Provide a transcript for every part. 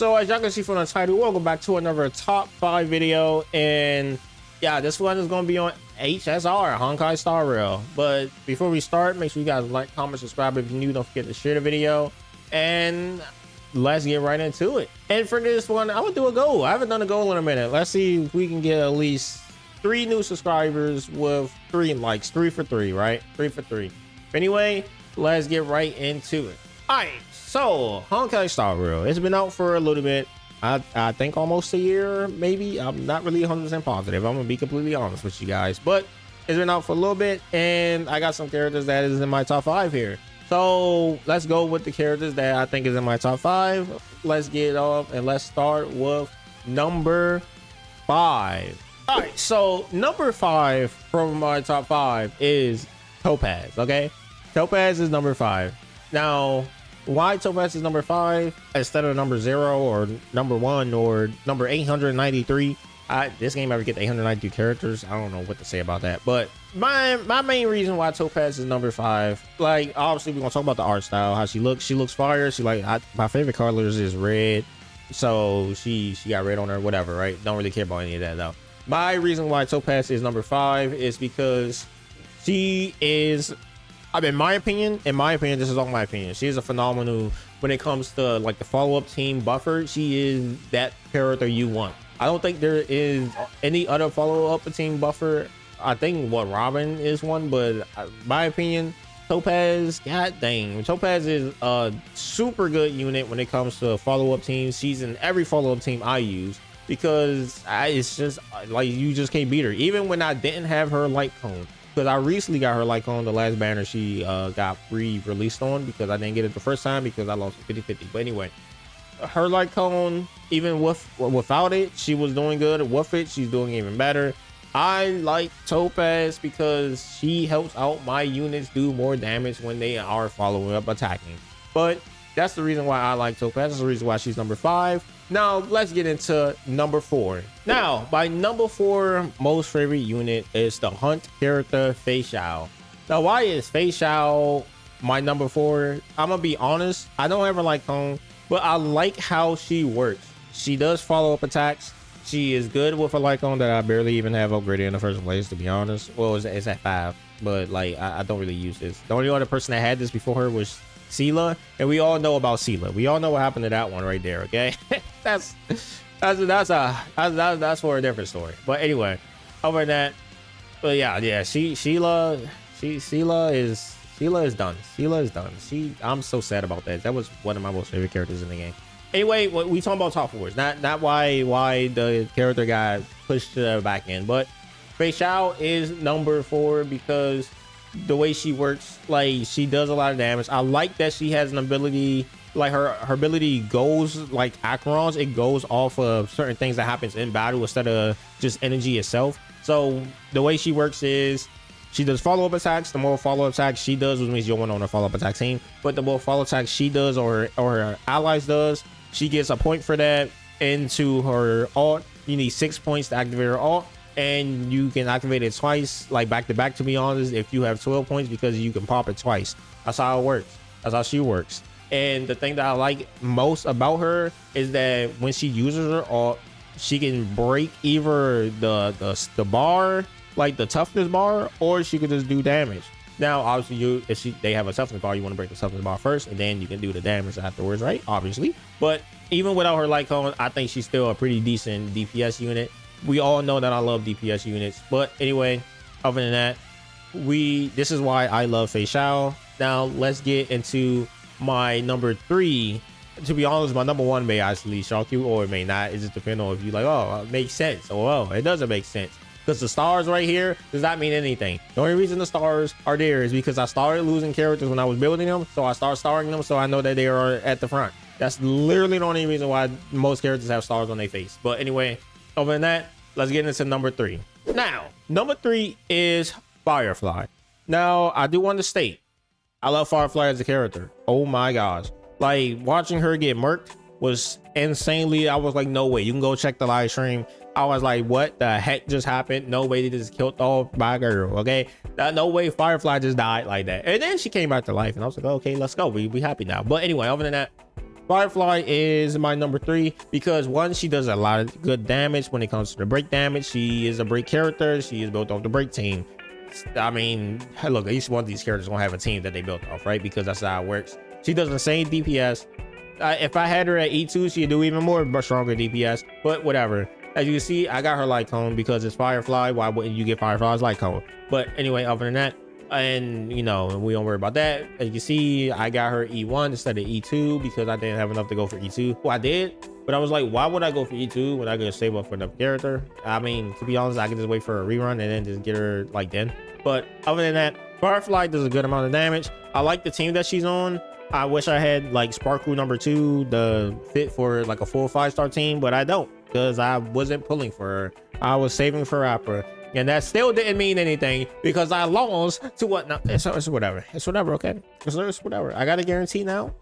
So as y'all can see from the title, welcome back to another top 5 video, and yeah, this one is going to be on HSR, Honkai Star Rail. But before we start, make sure you guys like, comment, subscribe if you're new. Don't forget to share the video, and let's get right into it. And for this one, I'm gonna do a goal. I haven't done a goal in a minute. Let's see if we can get at least 3 new subscribers with 3 likes. 3 for 3, right? 3 for 3. Anyway, let's get right into it. All right, so Honkai Star Rail, it's been out for a little bit. I think almost a year, maybe. I'm not really 100% positive. I'm gonna be completely honest with you guys, but it's been out for a little bit, and I got some characters that is in my top 5 here. So let's go with the characters that I think is in my top 5. Let's get off and let's start with number 5. All right, so number 5 from my top 5 is Topaz. Okay, Topaz is number 5. Now, why Topaz is number 5 instead of number 0 or number 1 or number 893? This game ever get 892 characters? I don't know what to say about that, but my main reason why Topaz is number 5, like, obviously we're gonna talk about the art style, how she looks fire. She like, my favorite colors is red, so she got red on her, whatever, right? Don't really care about any of that though. My reason why Topaz is number 5 is because she is, I mean, in my opinion, this is all my opinion, she is a phenomenal when it comes to like the follow-up team buffer. She is that character you want. I don't think there is any other follow-up team buffer. I think Robin is one, but my opinion, Topaz, god dang, Topaz is a super good unit when it comes to follow-up teams. She's in every follow-up team I use because it's just like, you just can't beat her. Even when I didn't have her light cone, because I recently got her light cone, the last banner she got re-released on, because I didn't get it the first time because I lost 50-50. But anyway, her light cone, even without it, she was doing good. With it, she's doing even better. I like Topaz because she helps out my units do more damage when they are following up attacking. But that's the reason why I like Topaz. That's the reason why she's number 5. Now let's get into number 4. Now, my number 4 most favorite unit is the hunt character Fei Xiao. Now, why is Fei Xiao my number 4? I'm gonna be honest, I don't ever like Cone, but I like how she works. She does follow up attacks. She is good with a light cone that I barely even have upgraded in the first place, to be honest. Well, it's at 5, but like I don't really use this. The only other person that had this before her was Sela, and we all know about Sela. We all know what happened to that one right there. Okay, that's for a different story. But anyway, other than that, but yeah, Sela is done. Sela is done. I'm so sad about that. That was one of my most favorite characters in the game. Anyway, we talking about top 4s, not why the character got pushed to the back end, but Fei Xiao is number 4 because the way she works, like, she does a lot of damage. I like that she has an ability, like her ability goes like Acheron's. It goes off of certain things that happens in battle instead of just energy itself. So the way she works is she does follow-up attacks. The more follow-up attacks she does, which means you'll win on a follow-up attack team, but the more follow-up attacks she does or her allies does, she gets a point for that into her ult. You need 6 points to activate her ult, and you can activate it twice, like back to back, to be honest, if you have 12 points, because you can pop it twice. That's how it works. That's how she works. And the thing that I like most about her is that when she uses her ult, she can break either the bar, like the toughness bar, or she could just do damage. Now, obviously, if they have a toughness bar, you want to break the toughness bar first, and then you can do the damage afterwards, right? Obviously. But even without her light cone, I think she's still a pretty decent DPS unit. We all know that I love DPS units. But anyway, other than that, this is why I love Fei Xiao. Now, let's get into my number 3. To be honest, my number 1 may actually shock you, or it may not. It just depends on if you like, oh, it makes sense, or oh, it doesn't make sense. Because the stars right here does not mean anything. The only reason the stars are there is because I started losing characters when I was building them, so I started starring them, so I know that they are at the front. That's literally the only reason why most characters have stars on their face. But anyway, other than that, let's get into number 3. Now, number 3 is Firefly. Now, I do want to state, I love Firefly as a character. Oh my gosh. Like, watching her get murked was insanely, I was like, no way. You can go check the live stream. I was like, what the heck just happened? No way, they just killed off my girl. Okay, no way Firefly just died like that. And then she came back to life, and I was like, okay, let's go. We happy now. But anyway, other than that, Firefly is my number 3 because one, she does a lot of good damage when it comes to the break damage. She is a break character. She is built off the break team. I mean, look, each one of these characters gonna have a team that they built off, right? Because that's how it works. She does insane DPS. If I had her at E2, she'd do even more but stronger DPS, but whatever. As you can see, I got her light cone because it's Firefly. Why wouldn't you get Firefly's light cone? But anyway, other than that, and you know, we don't worry about that. As you can see, I got her E1 instead of E2 because I didn't have enough to go for E2. Well, I did, but I was like, why would I go for E2 when I could save up for another character? I mean, to be honest, I could just wait for a rerun and then just get her like then. But other than that, Firefly does a good amount of damage. I like the team that she's on. I wish I had like Sparkle number 2, the fit for like a full 5-star team, but I don't because I wasn't pulling for her. I was saving for Opera. And that still didn't mean anything because I lost to what? No, it's whatever. It's whatever, okay? It's whatever. I got a guarantee now.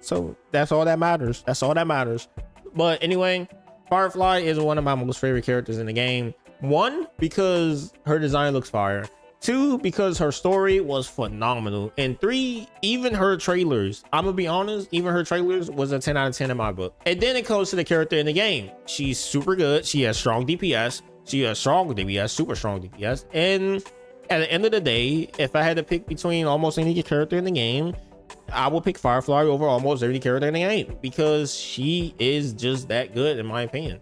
So that's all that matters. That's all that matters. But anyway, Firefly is one of my most favorite characters in the game. 1, because her design looks fire. 2, because her story was phenomenal. And 3, even her trailers. I'm gonna be honest, even her trailers was a 10 out of 10 in my book. And then it comes to the character in the game. She's super good. She has strong DPS. She has strong DPS, super strong DPS. And at the end of the day, if I had to pick between almost any character in the game, I would pick Firefly over almost every character in the game because she is just that good in my opinion.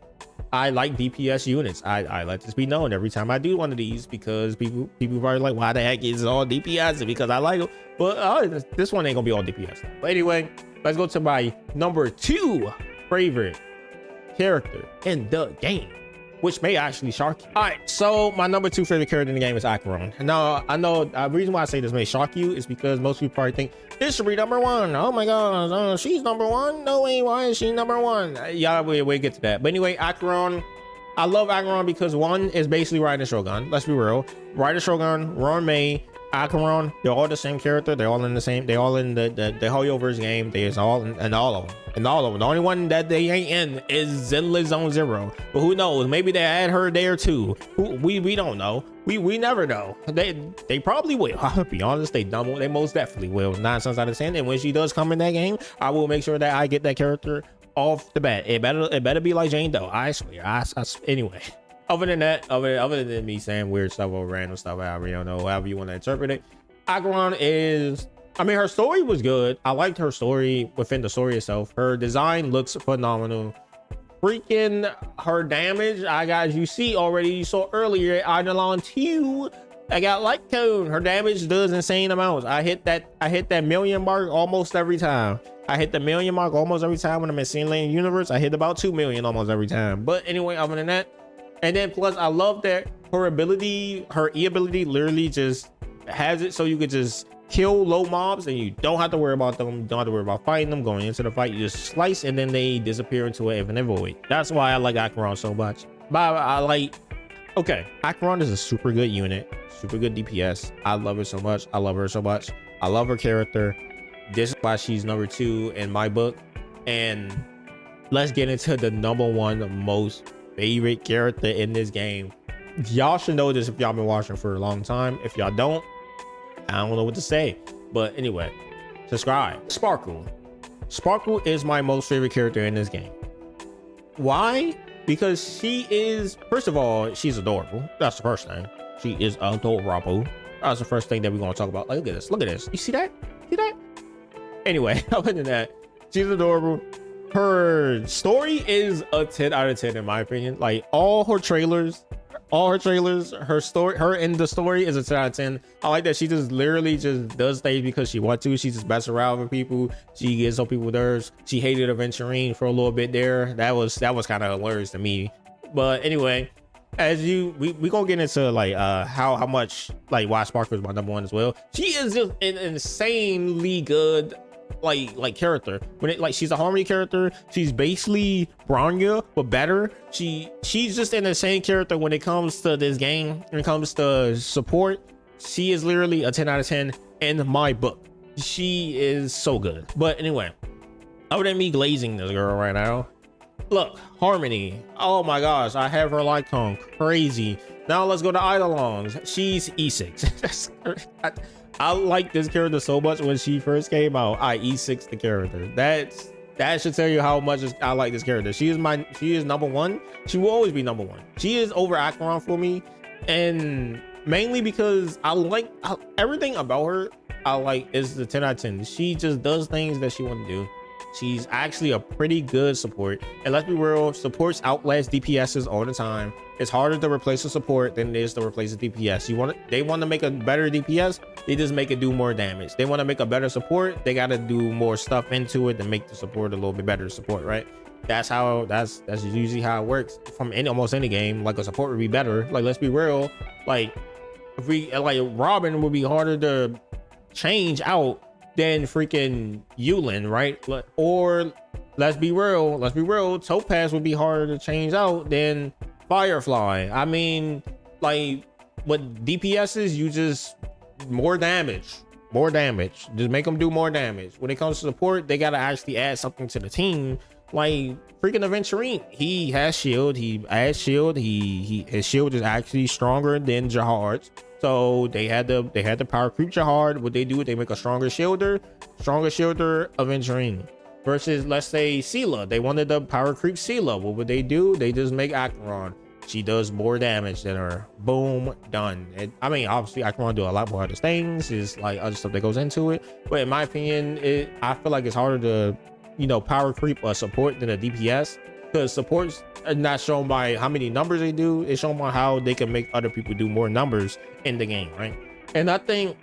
I like DPS units. I let this be known every time I do one of these because people probably like, why the heck is it all DPS? Because I like it. But this one ain't gonna be all DPS. But anyway, let's go to my number 2 favorite character in the game, which may actually shock you. All right, so my number 2 favorite character in the game is Acheron. Now, I know the reason why I say this may shock you is because most people probably think this should be number 1. Oh my god, she's number 1? No way, why is she number 1? Yeah, we'll get to that. But anyway, Acheron, I love Acheron because 1 is basically Raiden Shogun. Let's be real. Raiden Shogun, Ron May, Acheron, they're all the same character. They're all in the same. They're all in the Hoyoverse game. They're all in all of them. And all of them. The only one that they ain't in is Zenless Zone Zero. But who knows? Maybe they add her there too. We don't know. We never know. They probably will. I'll be honest. They most definitely will. 9 times out of 10. And when she does come in that game, I will make sure that I get that character off the bat. It better be like Jane Doe. I swear. Anyway. Other than that, other than me saying weird stuff or random stuff, however you want to interpret it, Acheron is, I mean, her story was good. I liked her story within the story itself. Her design looks phenomenal. Freaking her damage, you saw earlier, Eidolon 2, I got light cone. Her damage does insane amounts. I hit that million mark almost every time. I hit the million mark almost every time when I'm in Sin Lane Universe. I hit about 2 million almost every time. But anyway, other than that, and then plus I love that her E ability literally just has it so you could just kill low mobs and you don't have to worry about them. You don't have to worry about fighting them, going into the fight. You just slice and then they disappear into an infinite void. That's why I like Acheron so much. But Acheron is a super good unit, super good DPS. I love her so much. I love her character. This is why she's number 2 in my book. And let's get into the number 1 most favorite character in this game. Y'all should know this if y'all been watching for a long time. If y'all don't, I don't know what to say. But anyway, subscribe. Sparkle is my most favorite character in this game. Why? Because she is, first of all, she's adorable. That's the first thing. She is adorable. That's the first thing that we're gonna talk about. Like, look at this. You see that? Anyway, other than that, she's adorable. Her story is a 10 out of 10 in my opinion. Like all her trailers, her story, her in the story is a 10 out of 10. I like that she just literally just does things because she wants to. She just messes around with people. She gets on people's nerves. She hated Aventurine for a little bit there. That was kind of hilarious to me. But anyway, we gonna get into like how much like why Sparkle is my number 1 as well. She is just an insanely good like character. When it, like, she's a harmony character. She's basically Bronya but better. She's just an insane character when it comes to this game. When it comes to support, she is literally a 10 out of 10 in my book. She is so good. But anyway, other than me glazing this girl right now, look, harmony, oh my gosh, I have her like crazy. Now let's go to Eidolons. She's E6. I like this character so much. When she first came out, I E6 the character. That should tell you how much I like this character. She is number one. She will always be number one. She is over Acheron for me, and mainly because I like everything about her. I like is the 10 out of 10. She just does things that she want to do. She's actually a pretty good support, and let's be real, supports outlast DPSs all the time. It's harder to replace a support than it is to replace a DPS. They want to make a better DPS, they just make it do more damage. They want to make a better support, they got to do more stuff into it to make the support a little bit better support, right? That's usually how it works from almost any game. Like a support would be better. Like, let's be real, like if we like Robin would be harder to change out than freaking Yulin, right? Or let's be real, Topaz would be harder to change out than Firefly. I mean, like, with DPSs, you just more damage, just make them do more damage. When it comes to support, they gotta actually add something to the team. Like freaking Aventurine, he has shield, he adds shield, his shield is actually stronger than Jahard's. So they had to power creep Jahard. What they do, they make a stronger shielder Aventurine. Versus, let's say, Seela. They wanted to power creep Seela. What would they do? They just make Acheron. She does more damage than her. Boom, done. I mean, obviously, Acheron do a lot more other things. There's like other stuff that goes into it. But in my opinion, I feel like it's harder to, you know, power creep a support than a DPS. Because supports are not shown by how many numbers they do. It's shown by how they can make other people do more numbers in the game, right? And I think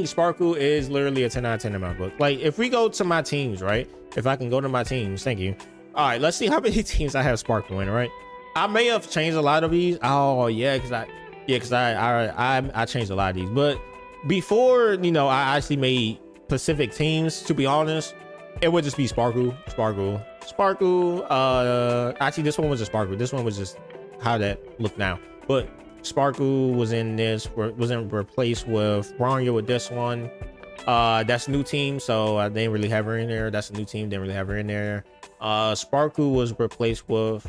Sparkle is literally a 10 out of 10 in my book. Like, if we go to my teams, right? If I can go to my teams, thank you. All right, let's see how many teams I have Sparkle in, right? I may have changed a lot of these. Oh yeah, because I changed a lot of these. But before, you know, I actually made specific teams, to be honest, it would just be Sparkle. Actually, this one was a Sparkle. This one was just how that looked now. But Sparkle was in this, wasn't replaced with Bronya with this one. That's a new team, so I didn't really have her in there. That's a new team, didn't really have her in there. Sparkle was replaced with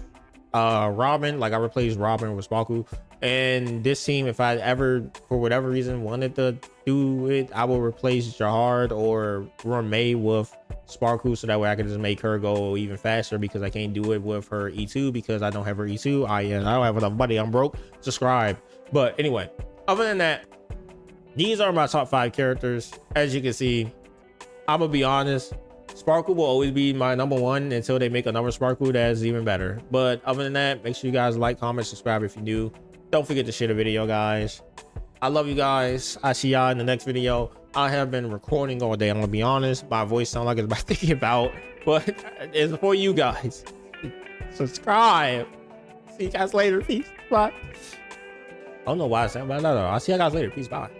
Robin. Like, I replaced Robin with Sparkle. And this team, if I ever for whatever reason wanted to do it, I will replace Jahard or Romay with Sparkle, so that way I can just make her go even faster, because I can't do it with her E2 because I don't have her E2. I don't have enough money, I'm broke. Subscribe. But anyway, other than that, these are my top 5 characters. As you can see, I'm gonna be honest, Sparkle will always be my number one until they make another Sparkle that's even better. But other than that, make sure you guys like, comment, subscribe if you're new. Don't forget to share the video, guys. I love you guys. I see y'all in the next video. I have been recording all day, I'm gonna be honest. My voice sounds like it's about thinking about, but it's for you guys. Subscribe. See you guys later. Peace. Bye. I don't know why I said, but no. I'll see you guys later. Peace. Bye.